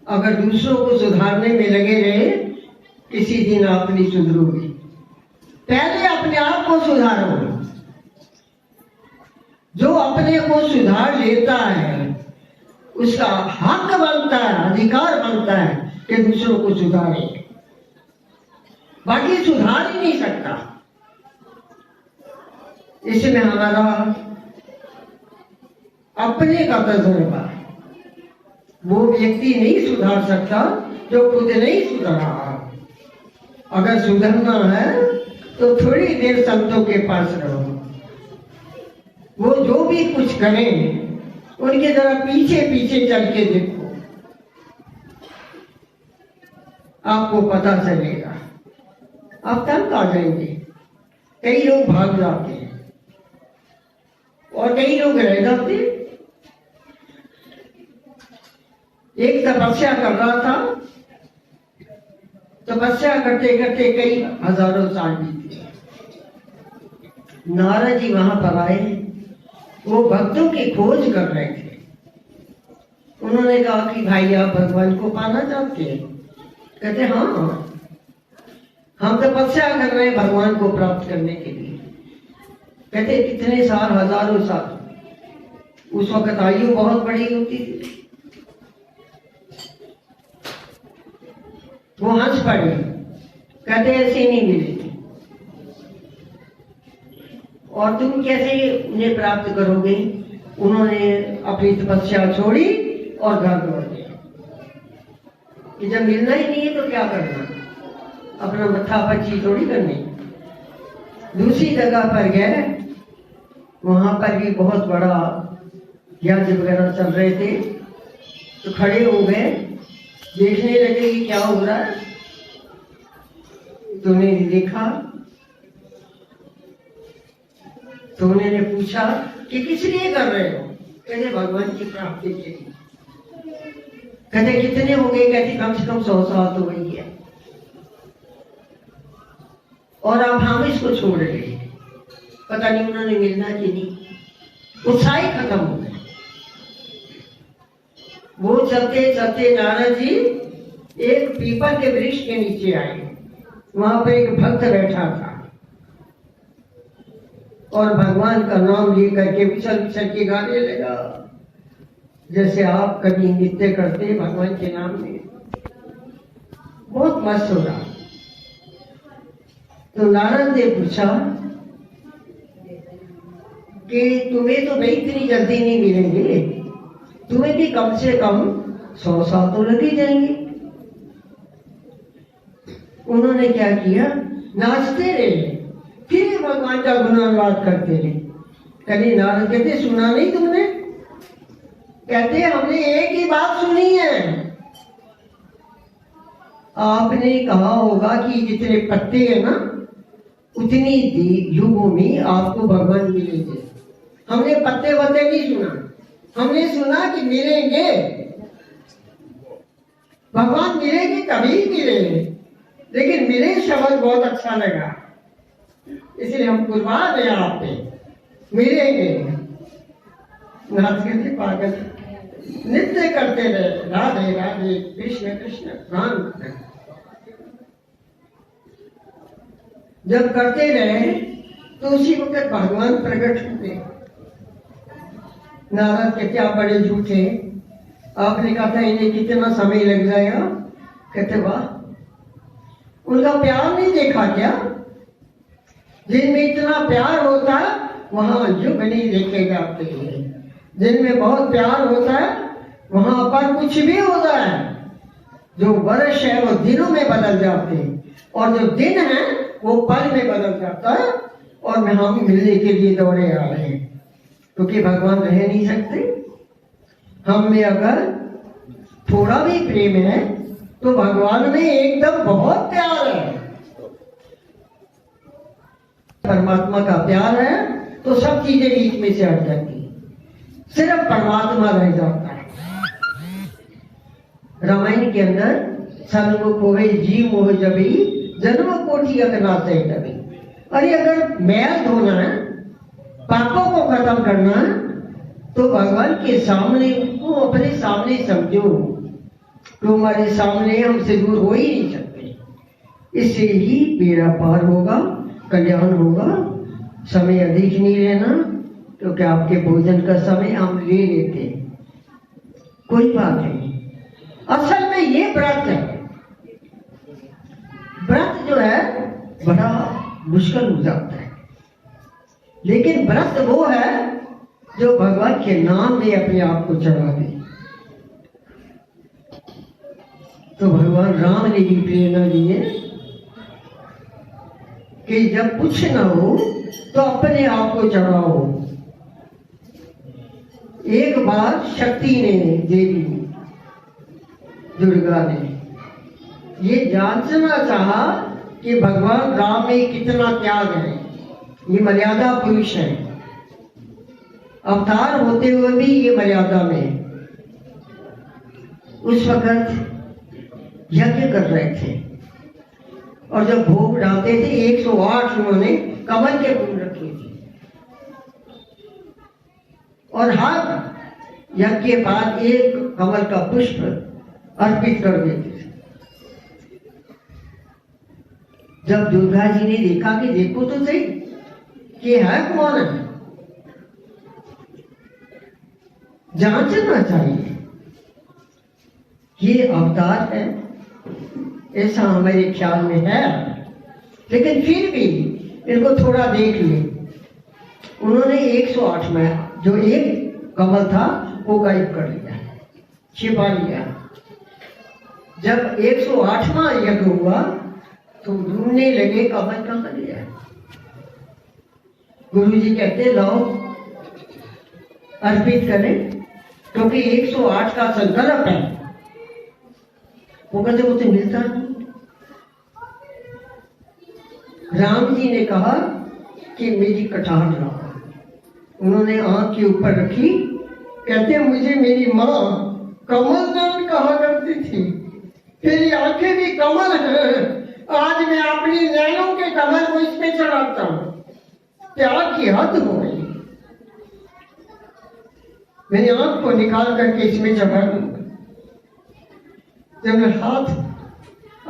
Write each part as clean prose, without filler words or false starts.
अगर दूसरों को सुधारने में लगे रहे, किसी दिन आप नहीं सुधरोगे। पहले अपने आप को सुधारो। जो अपने को सुधार लेता है उसका हक बनता है, अधिकार बनता है कि दूसरों को सुधारे। बाकी सुधार ही नहीं सकता। इसमें हमारा अपने का तजुर्बा, वो व्यक्ति नहीं सुधार सकता जो खुद नहीं सुधरा। अगर सुधरना है तो थोड़ी देर संतों के पास रहो। वो जो भी कुछ करें उनके जरा पीछे पीछे चल के देखो, आपको पता चलेगा। आप तंग आ जाएंगे। कई लोग भाग जाते हैं और कई लोग रह जाते। एक तपस्या कर रहा था, तपस्या करते करते कई हजारों साल बीते। नारद जी वहां पर आए। वो भक्तों की खोज कर रहे थे। उन्होंने कहा कि भाई आप भगवान को पाना चाहते हैं? कहते हाँ, हम तपस्या कर रहे हैं भगवान को प्राप्त करने के लिए। कहते कितने साल? हजारों साल। उस वक्त आयु बहुत बड़ी होती थी। वो हंस पड़े। कहते ऐसे नहीं मिले और तुम कैसे उन्हें प्राप्त करोगे? उन्होंने अपनी तपस्या छोड़ी और घर लौट गया कि जब मिलना ही नहीं है तो क्या करना, अपना मत्था पच्ची थोड़ी करनी। दूसरी जगह पर गए, वहां पर भी बहुत बड़ा यज्ञ वगैरह चल रहे थे। तो खड़े हो गए, देखने लगे कि क्या हो रहा है। तो उन्हें देखा तो उन्होंने पूछा कि किस लिए कर रहे हो? कहते भगवान की प्राप्ति के लिए। कहते कितने हो गए? कहते कम से कम 100 साल तो वही है और अब हम इसको छोड़ रहे हैं। पता नहीं उन्होंने मिलना कि नहीं। उत्साह ही खत्म हो गया। वो चलते चलते नारद जी एक पीपल के वृक्ष के नीचे आए। वहां पर एक भक्त बैठा था और भगवान का नाम लेकर के विचल विचल के गाने लगा, जैसे आप कभी नृत्य करते भगवान के नाम में। बहुत मस्त हो रहा। तो नारद ने पूछा कि तुम्हें तो भाई इतनी जल्दी नहीं मिलेंगे, तुम्हें भी कम से कम 100 साल तो लग ही जाएंगे। उन्होंने क्या किया? नाचते रहे, फिर भगवान का गुणानुवाद करते रहे। कभी नारद कहते सुना नहीं तुमने? कहते हमने एक ही बात सुनी है। आपने कहा होगा कि जितने पत्ते हैं ना उतनी युगों में आपको भगवान मिलेंगे। हमने पत्ते वत्ते नहीं सुना, हमने सुना कि मिलेंगे भगवान, मिलेंगे कभी मिलेंगे। लेकिन मिले शब्द बहुत अच्छा लगा, इसलिए हम कुर्बान हैं आप पे, मिलेंगे। नाथ कहते पागल नृत्य करते रहे, राधे राधे कृष्ण कृष्ण राम। जब करते रहे तो उसी वक्त भगवान प्रकट हुए। नारद के क्या बड़े झूठे, आपने कहा था इन्हें कितना समय लग जाएगा? कहते वाह, उनका प्यार नहीं देखा क्या? जिनमें इतना प्यार होता है वहां युग नहीं देखे जाते हैं। जिनमें बहुत प्यार होता है वहां पर कुछ भी होता है। जो वर्ष है वो दिनों में बदल जाते हैं और जो दिन है वो पल में बदल जाता है। और हम मिलने के लिए दौड़े आ रहे हैं क्योंकि भगवान रह नहीं सकते। हम में अगर थोड़ा भी प्रेम है तो भगवान में एकदम बहुत प्यार है। परमात्मा का प्यार है तो सब चीजें बीच में से हट जाती है, सिर्फ परमात्मा रह जाता है। रामायण के अंदर सन्मुख होवे जीव मोह जबी जन्म कोटि अकनाते तभी। अरे अगर मैल धोना है, पापों को खत्म करना है तो भगवान के सामने वो अपने सामने समझो, तो हमारे सामने हमसे दूर हो ही नहीं सकते। इससे ही बेड़ा पार होगा, कल्याण होगा। समय अधिक नहीं लेना, क्योंकि आपके भोजन का समय हम ले लेते हैं, कोई बात नहीं। असल में ये व्रत है, व्रत जो है बड़ा मुश्किल हो जाता है, लेकिन व्रत वो है जो भगवान के नाम में अपने आप को चढ़ा दे। तो भगवान राम ने भी प्रेरणा दी है कि जब कुछ ना हो तो अपने आप को चढ़ाओ। एक बार शक्ति ने, देवी दुर्गा ने ये जांचना चाहा कि भगवान राम में कितना त्याग है। ये मर्यादा पुरुष है, अवतार होते हुए भी ये मर्यादा में। उस वक्त यज्ञ कर रहे थे और जब भोग डालते थे 108 उन्होंने कमल के फूल रखे थे और हर यज्ञ के बाद एक कमल का पुष्प अर्पित कर देते थे। जब दुर्गा जी ने देखा कि देखो तो सही कि है कौन है, जांचना चाहिए, ये अवतार है ऐसा हमारे ख्याल में है, लेकिन फिर भी इनको थोड़ा देख ले। उन्होंने 108 में जो एक कमल था वो गायब कर लिया, छिपा लिया। जब 108वां यज्ञ हुआ तो ढूंढने लगे कमल कहाँ गया। गुरु जी कहते लाओ अर्पित करें, क्योंकि 108 का संकल्प है। वो कहते वो तो मिलता नहीं। राम जी ने कहा कि मेरी कटार लाओ। उन्होंने आंख के ऊपर रखी, कहते मुझे मेरी माँ कमल दल कहा करती थी, तेरी आंखें भी कमल है, आज मैं अपनी नैनों के कमल को इस पे चढ़ाता हूँ। त्याग की हद हो गई, मेरी आंख को निकाल करके इसमें चढ़ा दूंगा। जब हाथ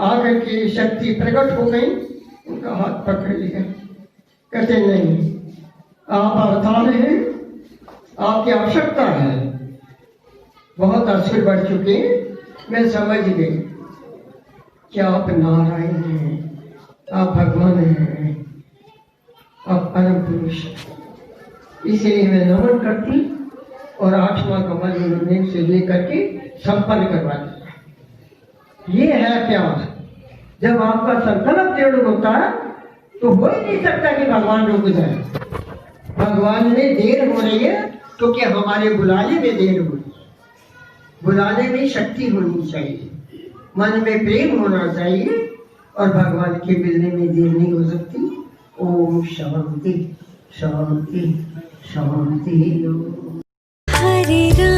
आकर के शक्ति प्रकट हो गई, उनका हाथ पकड़ लिया, कहते नहीं आप अवतार हैं, आपकी आवश्यकता है, बहुत असुर बढ़ चुके, मैं समझ गई कि आप नारायण हैं, आप भगवान हैं, आप परम पुरुष हैं। इसलिए मैं नमन करती और 8वां कमल उन्होंने से लेकर के संपन्न करवा दिया। ये है प्यार। जब आपका संकल्प दृढ़ होता है तो हो ही नहीं सकता कि भगवान रुक जाए। भगवान में देर हो रही है क्योंकि हमारे बुलाने में देर हो रही है। बुलाने में शक्ति होनी चाहिए, मन में प्रेम होना चाहिए और भगवान के मिलने में देर नहीं हो सकती। ओम शांति शांति शांति। हरे राम।